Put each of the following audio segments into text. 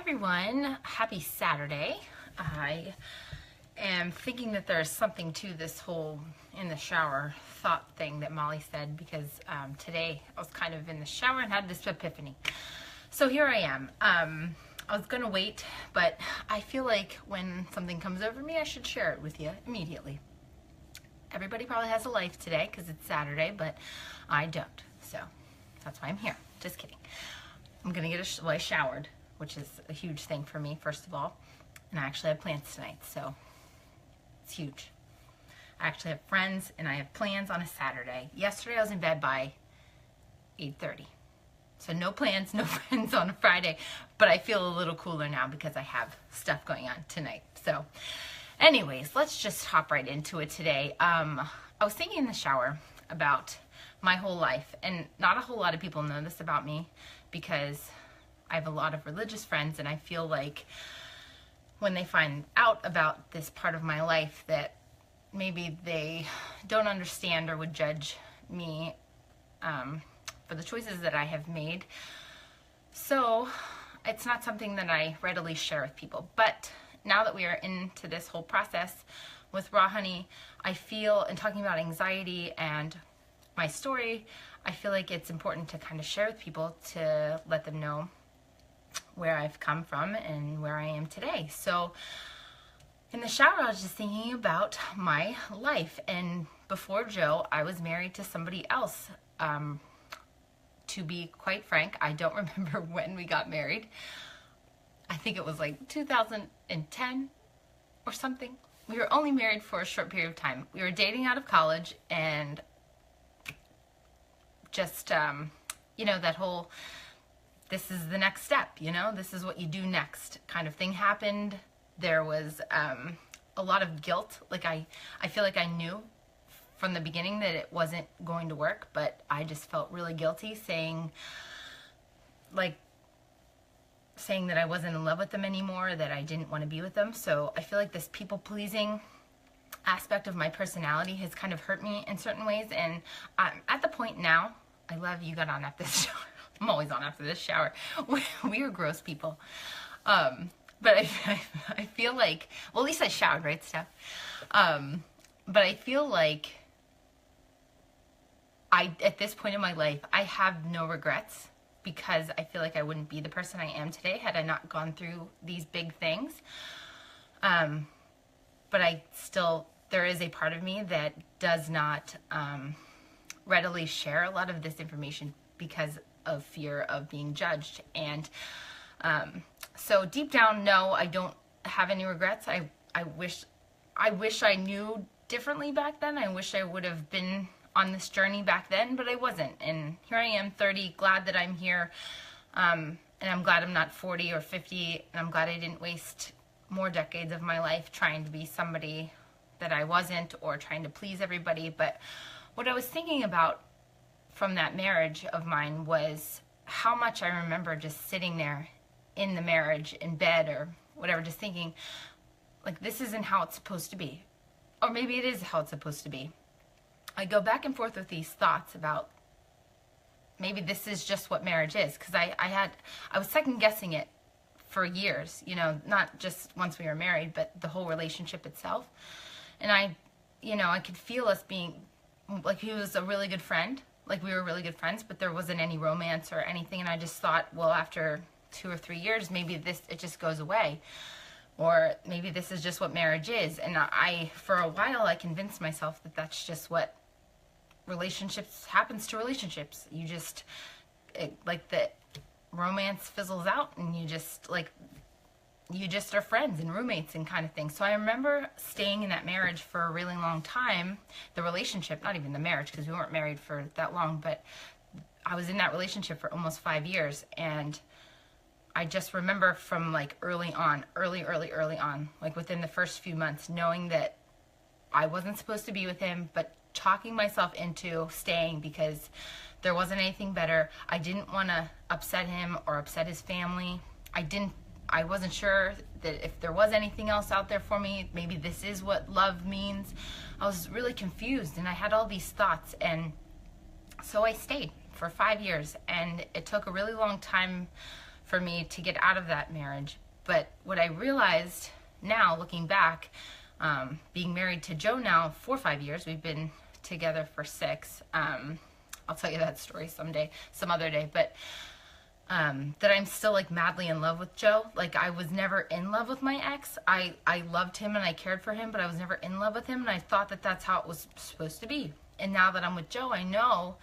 everyone, happy Saturday. I am thinking that there's something to this whole in the shower thought thing that Molly said because today I was kind of in the shower and had this epiphany. So here I am. I was gonna wait, but I feel like when something comes over me, I should share it with you immediately. Everybody probably has a life today because it's Saturday, but I don't. So that's why I'm here. Just kidding. I'm gonna get I showered, which is a huge thing for me, first of all. And I actually have plans tonight, so it's huge. I actually have friends and I have plans on a Saturday. Yesterday I was in bed by 8:30. So no plans, no friends on a Friday, but I feel a little cooler now because I have stuff going on tonight. So anyways, let's just hop right into it today. I was thinking in the shower about my whole life, and not a whole lot of people know this about me because I have a lot of religious friends, and I feel like when they find out about this part of my life that maybe they don't understand or would judge me for the choices that I have made. So it's not something that I readily share with people. But now that we are into this whole process with Raw Honey, I feel, and talking about anxiety and my story, I feel like it's important to kind of share with people to let them know where I've come from and where I am today. So in the shower, I was just thinking about my life. And before Joe, I was married to somebody else. To be quite frank, I don't remember when we got married. I think it was like 2010 or something. We were only married for a short period of time. We were dating out of college, and just, that whole, this is the next step, this is what you do next kind of thing happened. There was a lot of guilt. Like I feel like I knew from the beginning that it wasn't going to work, but I just felt really guilty saying that I wasn't in love with them anymore, that I didn't want to be with them. So I feel like this people-pleasing aspect of my personality has kind of hurt me in certain ways, and I'm at the point now, I love you got on after this shower. I'm always on after this shower. We are gross people. But I feel like, well, at least I showered, right, Steph? But I feel like at this point in my life, I have no regrets because I feel like I wouldn't be the person I am today had I not gone through these big things. But there is a part of me that does not readily share a lot of this information because of fear of being judged. And so deep down, no, I don't have any regrets. I wish I knew differently back then. I wish I would have been on this journey back then, but I wasn't. And here I am, 30, glad that I'm here. And I'm glad I'm not 40 or 50. And I'm glad I didn't waste more decades of my life trying to be somebody that I wasn't or trying to please everybody. But what I was thinking about from that marriage of mine was how much I remember just sitting there in the marriage, in bed or whatever, just thinking, like, this isn't how it's supposed to be. Or maybe it is how it's supposed to be. I go back and forth with these thoughts about maybe this is just what marriage is. Because I was second guessing it for years, not just once we were married, but the whole relationship itself. And I could feel us being, like, he was a really good friend. Like, we were really good friends, but there wasn't any romance or anything. And I just thought, well, after 2 or 3 years, maybe it just goes away. Or maybe this is just what marriage is. And for a while, I convinced myself that that's just what relationships happens to relationships. The romance fizzles out, and you just are friends and roommates and kind of thing. So I remember staying in that marriage for a really long time, the relationship, not even the marriage because we weren't married for that long, but I was in that relationship for almost 5 years. And I just remember from like early on, like within the first few months, knowing that I wasn't supposed to be with him, but talking myself into staying because there wasn't anything better. I didn't want to upset him or upset his family. I wasn't sure that if there was anything else out there for me, maybe this is what love means. I was really confused, and I had all these thoughts, and so I stayed for 5 years, and it took a really long time for me to get out of that marriage. But what I realized now, looking back, being married to Joe now 4 or 5 years, we've been together for 6. I'll tell you that story someday, some other day, but that I'm still like madly in love with Joe. Like, I was never in love with my ex. I loved him and I cared for him, but I was never in love with him, and I thought that that's how it was supposed to be. And now that I'm with Joe, I know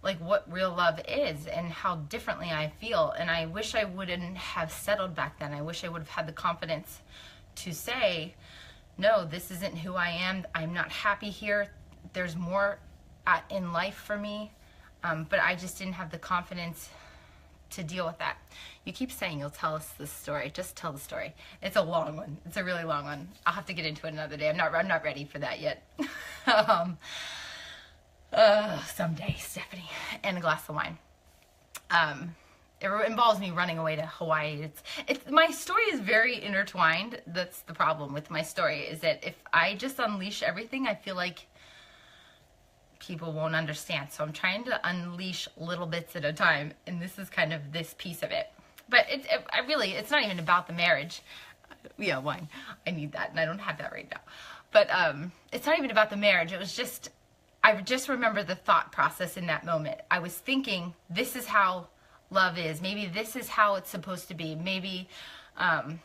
like what real love is and how differently I feel. And I wish I wouldn't have settled back then. I wish I would have had the confidence to say, no, this isn't who I am. I'm not happy here. There's more in life for me. But I just didn't have the confidence to deal with that. You keep saying you'll tell us the story. Just tell the story. It's a long one. It's a really long one. I'll have to get into it another day. I'm not ready for that yet. Someday, Stephanie, and a glass of wine. It involves me running away to Hawaii. It's my story is very intertwined. That's the problem with my story, is that if I just unleash everything, I feel like people won't understand. So I'm trying to unleash little bits at a time, and this is kind of this piece of it. But it's not even about the marriage. Yeah, wine. I need that, and I don't have that right now. But it's not even about the marriage. It was just, I just remember the thought process in that moment. I was thinking, this is how love is. Maybe this is how it's supposed to be. Maybe I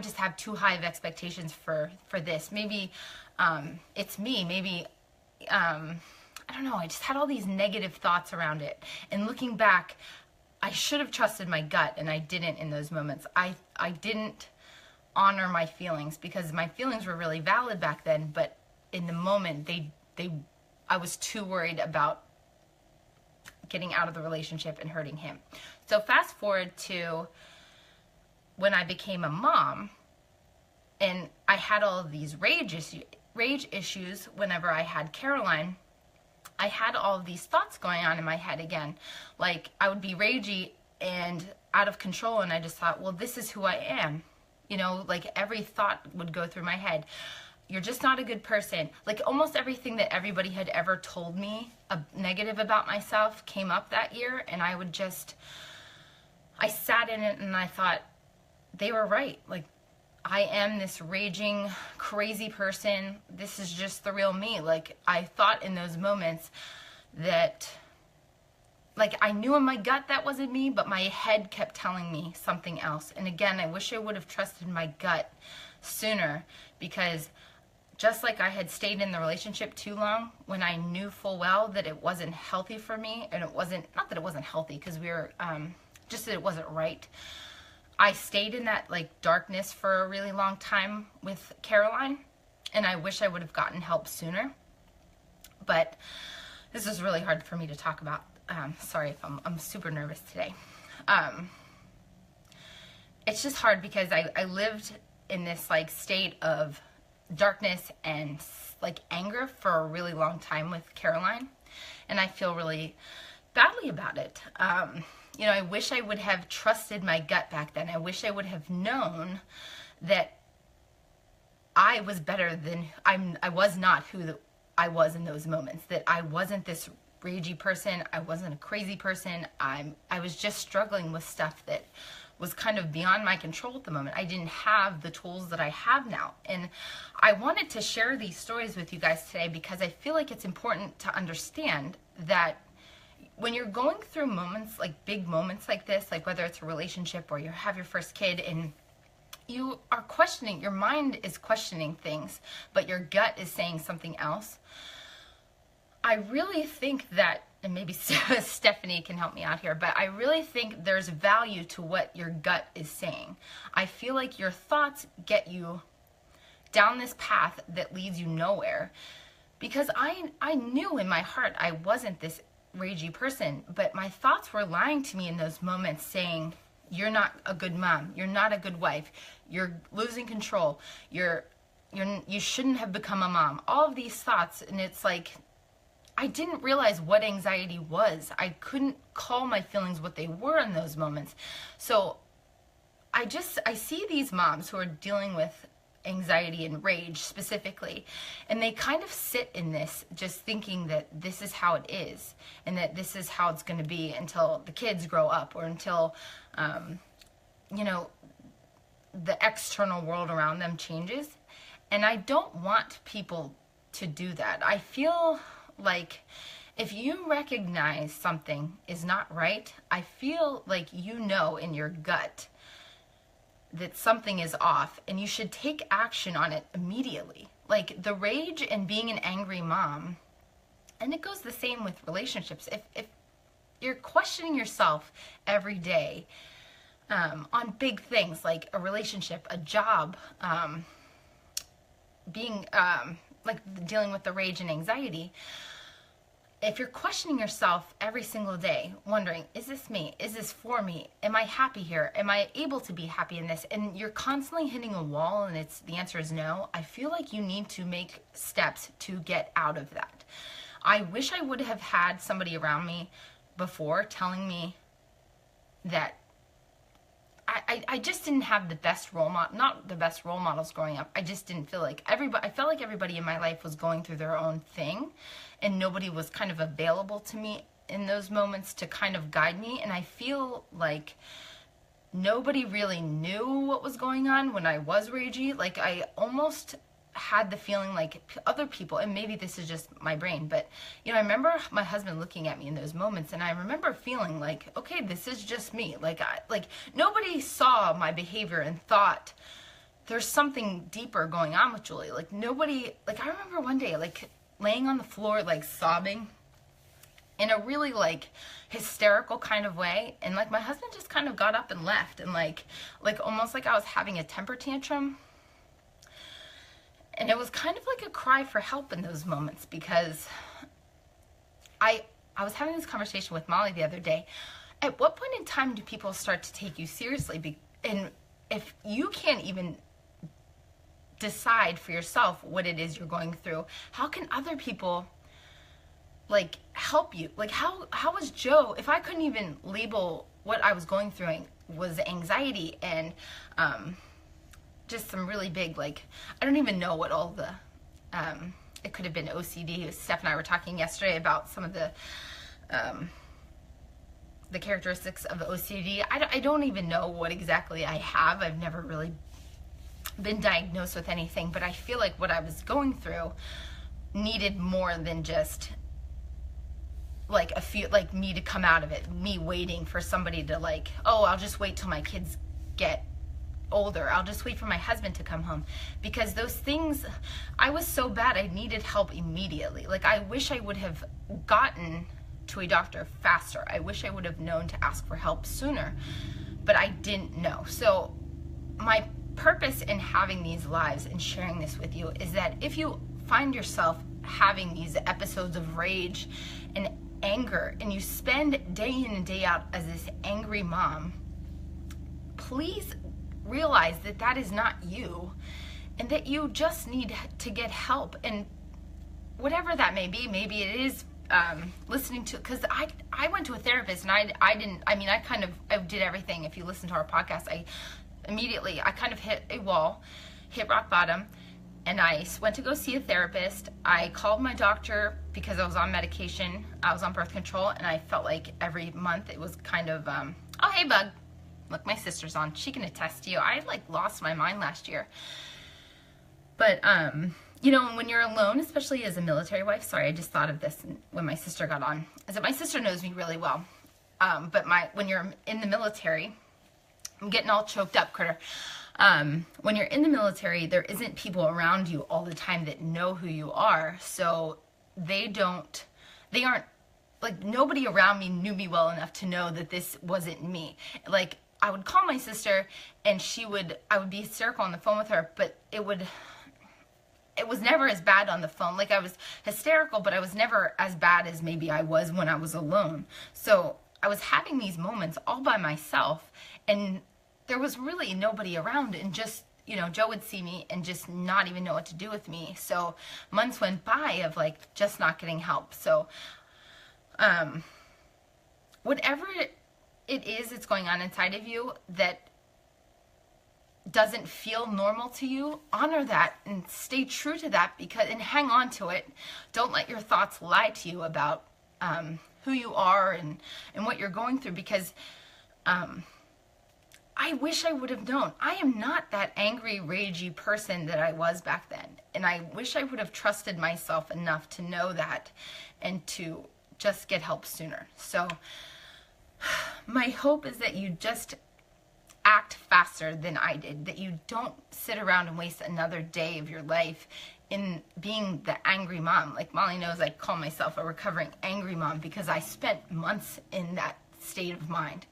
just have too high of expectations for this. Maybe it's me. Maybe I don't know. I just had all these negative thoughts around it. And looking back, I should have trusted my gut, and I didn't in those moments. I didn't honor my feelings, because my feelings were really valid back then, but in the moment, I was too worried about getting out of the relationship and hurting him. So fast forward to when I became a mom, and I had all of these rage issues whenever I had Caroline. I had all of these thoughts going on in my head again. Like, I would be ragey and out of control, and I just thought, well, this is who I am. You know, like, every thought would go through my head. You're just not a good person. Like, almost everything that everybody had ever told me negative about myself came up that year, and I sat in it and I thought, they were right. Like, I am this raging, crazy person. This is just the real me. Like, I thought in those moments that, like, I knew in my gut that wasn't me, but my head kept telling me something else. And again, I wish I would have trusted my gut sooner, because just like I had stayed in the relationship too long when I knew full well that it wasn't healthy for me, and it wasn't, not that it wasn't healthy, because we were, just that it wasn't right. I stayed in that like darkness for a really long time with Caroline, and I wish I would have gotten help sooner. But this is really hard for me to talk about. Sorry if I'm super nervous today. It's just hard because I lived in this like state of darkness and like anger for a really long time with Caroline, and I feel really badly about it. You know, I wish I would have trusted my gut back then. I wish I would have known that I was better than I was not who I was in those moments. That I wasn't this ragey person. I wasn't a crazy person. I was just struggling with stuff that was kind of beyond my control at the moment. I didn't have the tools that I have now. And I wanted to share these stories with you guys today because I feel like it's important to understand that when you're going through moments, like big moments like this, like whether it's a relationship or you have your first kid and you are questioning, your mind is questioning things, but your gut is saying something else. I really think that, and maybe Stephanie can help me out here, but I really think there's value to what your gut is saying. I feel like your thoughts get you down this path that leads you nowhere, because I knew in my heart I wasn't this ragey person, but my thoughts were lying to me in those moments, saying, you're not a good mom, you're not a good wife, you're losing control, you shouldn't have become a mom. All of these thoughts, and it's like, I didn't realize what anxiety was. I couldn't call my feelings what they were in those moments. So I see these moms who are dealing with anxiety and rage specifically, and they kind of sit in this just thinking that this is how it is and that this is how it's going to be until the kids grow up, or until you know, the external world around them changes. And I don't want people to do that. I feel like if you recognize something is not right, I feel like you know in your gut that something is off, and you should take action on it immediately. Like the rage and being an angry mom, and it goes the same with relationships. If you're questioning yourself every day on big things like a relationship, a job, being like dealing with the rage and anxiety, if you're questioning yourself every single day, wondering, is this me? Is this for me? Am I happy here? Am I able to be happy in this? And you're constantly hitting a wall and the answer is no. I feel like you need to make steps to get out of that. I wish I would have had somebody around me before telling me that I just didn't have the best role model, not the best role models growing up. I just didn't feel like I felt like everybody in my life was going through their own thing, and nobody was kind of available to me in those moments to kind of guide me. And I feel like nobody really knew what was going on when I was ragey. Like I almost had the feeling like other people, and maybe this is just my brain, but you know, I remember my husband looking at me in those moments, and I remember feeling like, okay, this is just me. Like nobody saw my behavior and thought there's something deeper going on with Julie. Like nobody, like I remember one day like laying on the floor like sobbing in a really like hysterical kind of way, and like my husband just kind of got up and left, and like almost like I was having a temper tantrum. And it was kind of like a cry for help in those moments, because I was having this conversation with Molly the other day. At what point in time do people start to take you seriously? And if you can't even decide for yourself what it is you're going through, how can other people like help you? Like how was Joe, if I couldn't even label what I was going through was anxiety and just some really big, like, I don't even know what all the, it could have been OCD. Steph and I were talking yesterday about some of the characteristics of OCD. I don't even know what exactly I have. I've never really been diagnosed with anything, but I feel like what I was going through needed more than just like like me to come out of it, me waiting for somebody to like, oh, I'll just wait till my kids get older, I'll just wait for my husband to come home, because those things, I was so bad I needed help immediately. Like I wish I would have gotten to a doctor faster. I wish I would have known to ask for help sooner, but I didn't know. So my purpose in having these lives and sharing this with you is that if you find yourself having these episodes of rage and anger, and you spend day in and day out as this angry mom, please realize that that is not you, and that you just need to get help. And whatever that may be, maybe it is listening to, because I went to a therapist, and I did everything. If you listen to our podcast, I kind of hit a wall, hit rock bottom, and I went to go see a therapist. I called my doctor because I was on medication. I was on birth control, and I felt like every month it was kind of, oh, hey, bug. Look, my sister's on. She can attest to you. I like lost my mind last year. But, you know, when you're alone, especially as a military wife, sorry, I just thought of this when my sister got on, is that my sister knows me really well. But when you're in the military, I'm getting all choked up, critter. When you're in the military, there isn't people around you all the time that know who you are. So they aren't, like, nobody around me knew me well enough to know that this wasn't me. Like, I would call my sister, and I would be hysterical on the phone with her, but it was never as bad on the phone. Like, I was hysterical, but I was never as bad as maybe I was when I was alone. So I was having these moments all by myself, and there was really nobody around, and just, you know, Joe would see me and just not even know what to do with me. So months went by of like just not getting help. So whatever it is that's going on inside of you, that doesn't feel normal to you, honor that and stay true to that, and hang on to it. Don't let your thoughts lie to you about who you are and what you're going through, because I wish I would have known. I am not that angry, ragey person that I was back then. And I wish I would have trusted myself enough to know that and to just get help sooner. So my hope is that you just act faster than I did, that you don't sit around and waste another day of your life in being the angry mom. Like Molly knows, I call myself a recovering angry mom because I spent months in that state of mind.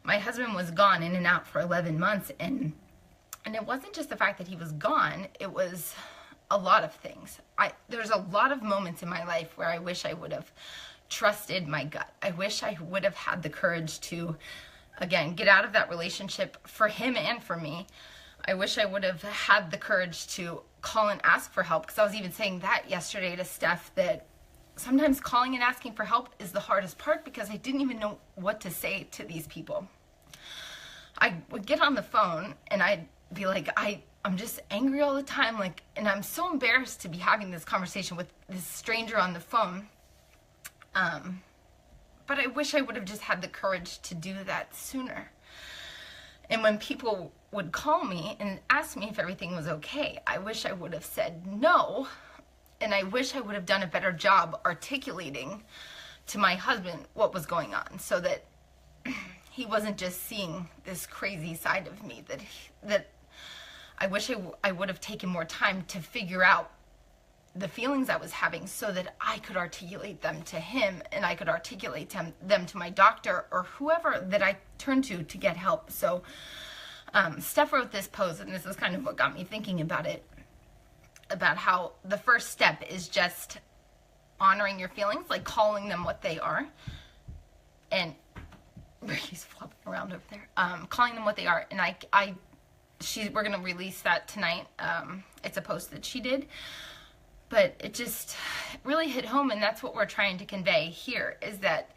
My husband was gone in and out for 11 months, and it wasn't just the fact that he was gone, it was a lot of things. There's a lot of moments in my life where I wish I would have trusted my gut. I wish I would have had the courage to, again, get out of that relationship for him and for me. I wish I would have had the courage to call and ask for help, because I was even saying that yesterday to Steph, that sometimes calling and asking for help is the hardest part, because I didn't even know what to say to these people. I would get on the phone and I'd be like, I'm just angry all the time, like, and I'm so embarrassed to be having this conversation with this stranger on the phone. But I wish I would have just had the courage to do that sooner. And when people would call me and ask me if everything was okay, I wish I would have said no. And I wish I would have done a better job articulating to my husband what was going on, so that he wasn't just seeing this crazy side of me, that I wish I would have taken more time to figure out the feelings I was having, so that I could articulate them to him, and I could articulate them to my doctor or whoever that I turned to get help. So Steph wrote this post, and this is kind of what got me thinking about it, about how the first step is just honoring your feelings, like calling them what they are. And he's flopping around over there. Calling them what they are. And we're going to release that tonight. It's a post that she did. But it just really hit home, and that's what we're trying to convey here, is that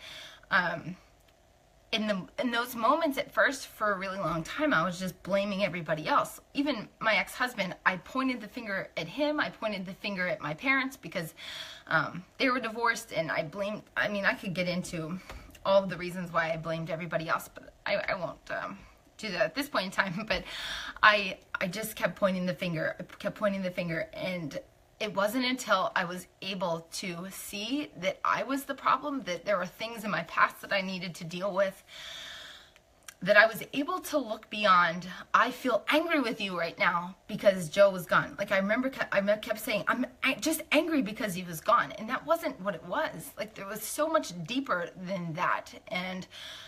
in those moments at first, for a really long time, I was just blaming everybody else. Even my ex-husband, I pointed the finger at him. I pointed the finger at my parents because they were divorced, and I could get into all of the reasons why I blamed everybody else, but I won't do that at this point in time. But I just kept pointing the finger. I kept pointing the finger, and it wasn't until I was able to see that I was the problem, that there were things in my past that I needed to deal with, that I was able to look beyond, I feel angry with you right now because Joe was gone. Like, I remember I kept saying, I'm just angry because he was gone. And that wasn't what it was. Like, there was so much deeper than that. And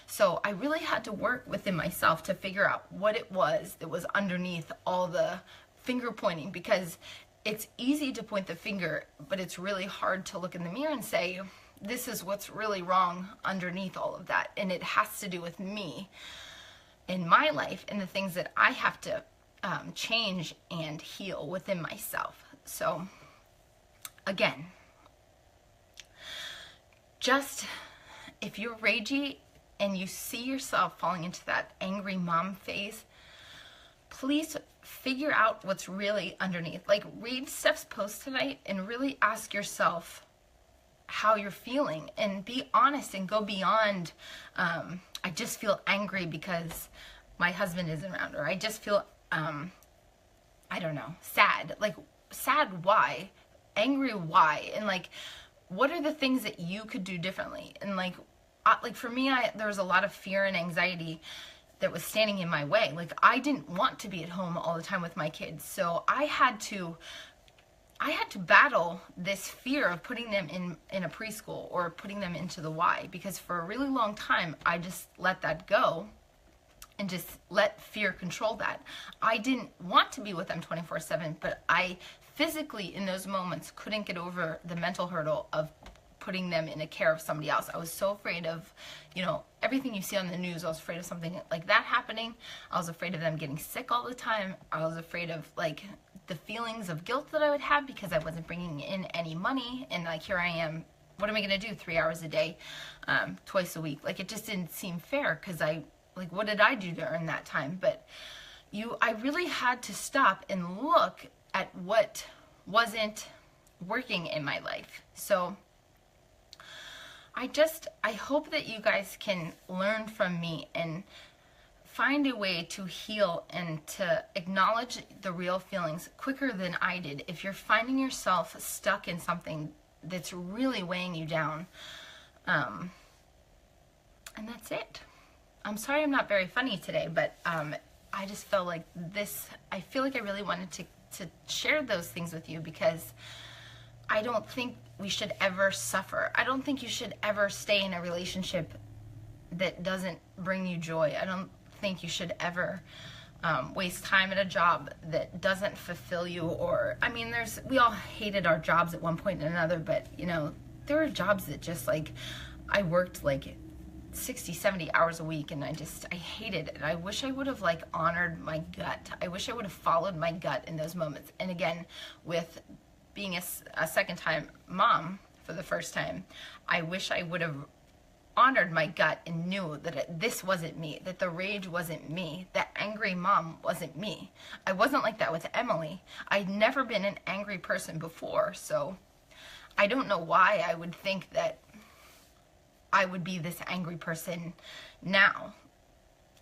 so I really had to work within myself to figure out what it was that was underneath all the finger pointing, because it's easy to point the finger, but it's really hard to look in the mirror and say, this is what's really wrong underneath all of that. And it has to do with me in my life and the things that I have to change and heal within myself. So again, just if you're ragey and you see yourself falling into that angry mom phase, please figure out what's really underneath. Like, read Steph's post tonight and really ask yourself how you're feeling, and be honest and go beyond, I just feel angry because my husband isn't around, or I just feel, I don't know, sad. Like, sad why? Angry why? And like, what are the things that you could do differently? And like for me, there was a lot of fear and anxiety that was standing in my way. Like, I didn't want to be at home all the time with my kids, so I had to battle this fear of putting them in a preschool or putting them into the Y, because for a really long time I just let that go and just let fear control that. I didn't want to be with them 24/7, but I physically in those moments couldn't get over the mental hurdle of putting them in the care of somebody else. I was so afraid of, everything you see on the news. I was afraid of something like that happening. I was afraid of them getting sick all the time. I was afraid of like the feelings of guilt that I would have because I wasn't bringing in any money. And like, here I am, what am I going to do 3 hours a day, twice a week? Like, it just didn't seem fair, because what did I do to earn that time? But, I really had to stop and look at what wasn't working in my life. So I hope that you guys can learn from me and find a way to heal and to acknowledge the real feelings quicker than I did. If you're finding yourself stuck in something that's really weighing you down, and that's it. I'm sorry I'm not very funny today, but I just felt like I feel like I really wanted to share those things with you, because I don't think we should ever suffer. I don't think you should ever stay in a relationship that doesn't bring you joy. I don't think you should ever waste time at a job that doesn't fulfill you. Or, I mean, we all hated our jobs at one point or another, but you know, there were jobs that just like, I worked like 60, 70 hours a week, and I hated it. I wish I would have like honored my gut. I wish I would have followed my gut in those moments. And again, with being a second time mom for the first time, I wish I would have honored my gut and knew that this wasn't me, that the rage wasn't me, that angry mom wasn't me. I wasn't like that with Emily. I'd never been an angry person before, so I don't know why I would think that I would be this angry person now.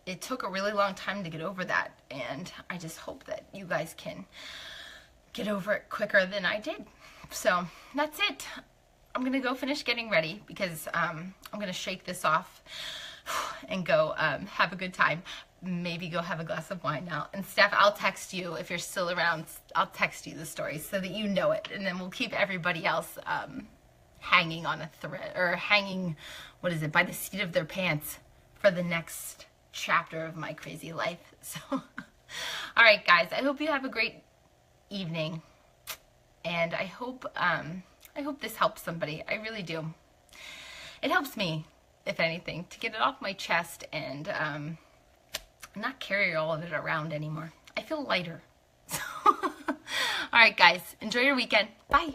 It took a really long time to get over that, and I just hope that you guys can get over it quicker than I did. So that's it. I'm going to go finish getting ready, because I'm going to shake this off and go have a good time. Maybe go have a glass of wine now. And Steph, I'll text you if you're still around. I'll text you the story so that you know it. And then we'll keep everybody else hanging on a thread, or hanging, by the seat of their pants for the next chapter of my crazy life. So, all right, guys, I hope you have a great evening. And I hope this helps somebody. I really do. It helps me, if anything, to get it off my chest and not carry all of it around anymore. I feel lighter. So, all right, guys, enjoy your weekend. Bye.